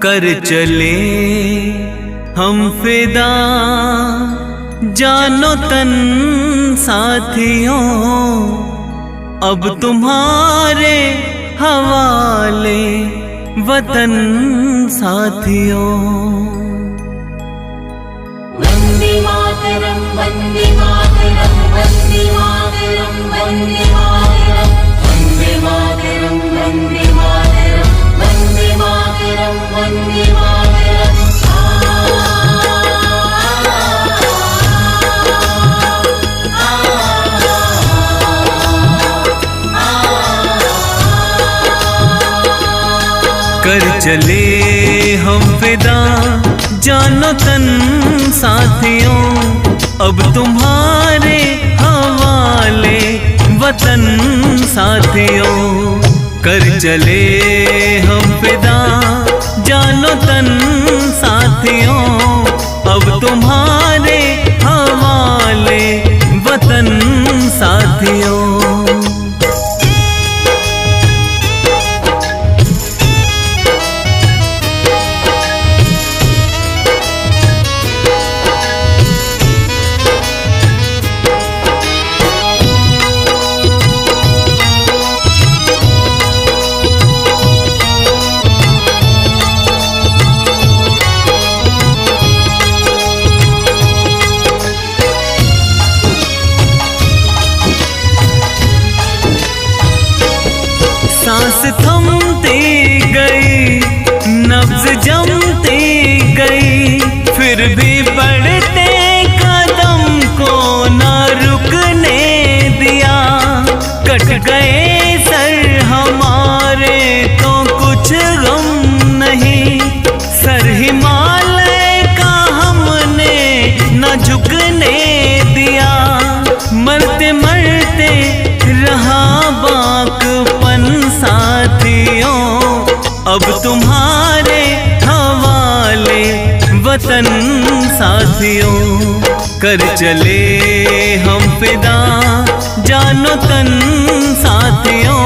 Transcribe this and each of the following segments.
कर चले हम फिदा जानो तन साथियों, अब तुम्हारे हवाले वतन साथियों। वंदे मातरम वंदे मातरम वंदे मातरम वंदे मातरम वंदे मातरम वंदे मातरम वंदे मातरम वंदे मातरम। कर चले हम फिदा जानो तन साथियों, अब तुम्हारे हवाले वतन साथियों। कर चले हम फिदा जानो तन साथियों, अब तुम्हारे हवाले वतन साथियों। सांस थमती गई, नब्ज जमती गई, फिर भी बढ़ते कदम को न रुकने दिया। कट गए सर हमारे तो कुछ गम नहीं, सर हिमालय का हमने न झुकने दिया। मरते मरते रहा बाकपन साथियों, अब तुम्हारे हवाले वतन साथियों। कर चले हम फिदा जानो तन साथियों,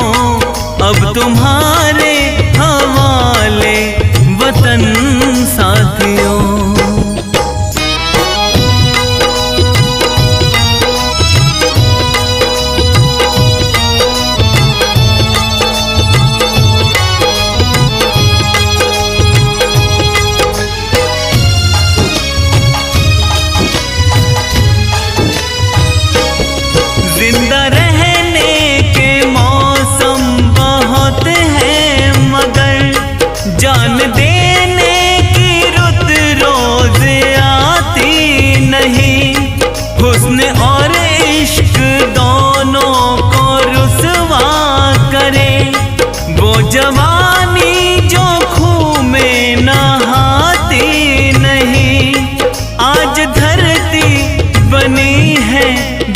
अब तुम्हारे हवाले वतन साथियों। जिंदा रहने के मौसम बहुत हैं, मगर जान देने की रुत रोज आती नहीं। हुस्न और इश्क दोनों को रुसवा करे, वो जवानी जो खूह में नहाती नहीं। आज धरती बनी है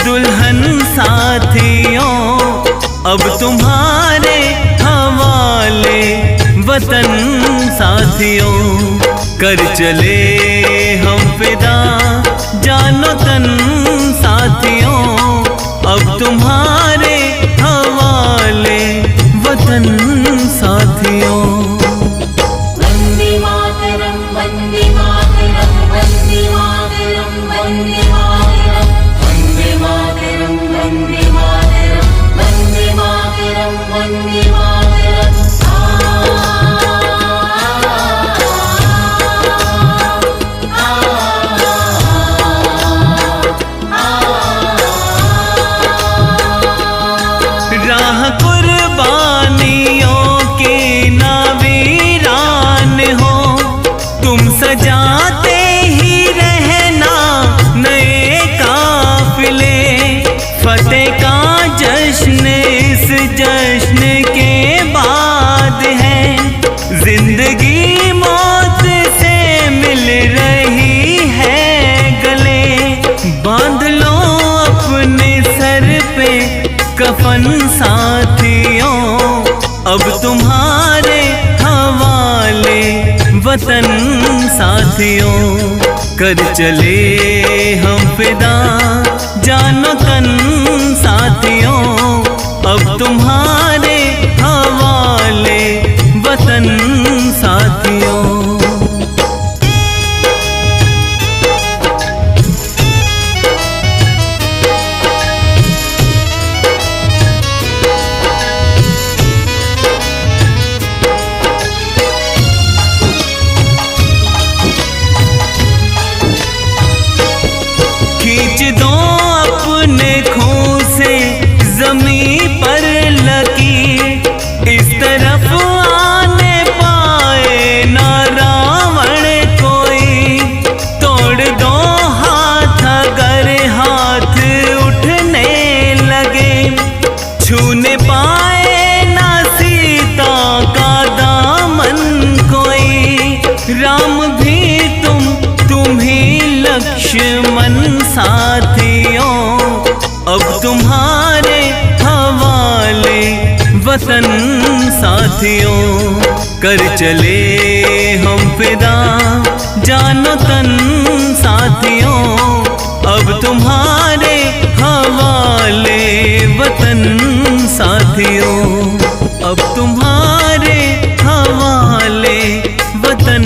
दुल्हन साथियों, अब तुम्हारे हवाले वतन साथियों। कर चले हम फिदा जानो तन साथियों, अब तुम्हारे हवाले वतन साथियों। वंदे मातरम वंदे मातरम वंदे मातरम वंदे मातरम वंदे मातरम वंदे मातरम वंदे मातरम वंदे मातरम। राह कुर्बानियों की ना वीरान हो, तुम सजाते ही रहना नए काफिले। फतेह का जश्न इस जश्न के बाद है, जिंदगी मौत से मिल रही है गले। बांध लो अपने सर पे कफन साथियों, अब तुम्हारे हवाले वतन साथियों। कर चले हम फिदा जानो तन साथियों, अब तुम्हारे हवाले वतन साथियों। राम भी तुम्ही लक्ष्मण साथियों, अब तुम्हारे हवाले वतन साथियों। कर चले हम फिदा जानो तन साथियों, अब तुम्हारे हवाले वतन साथियों, अब तुम्हारे हवाले वतन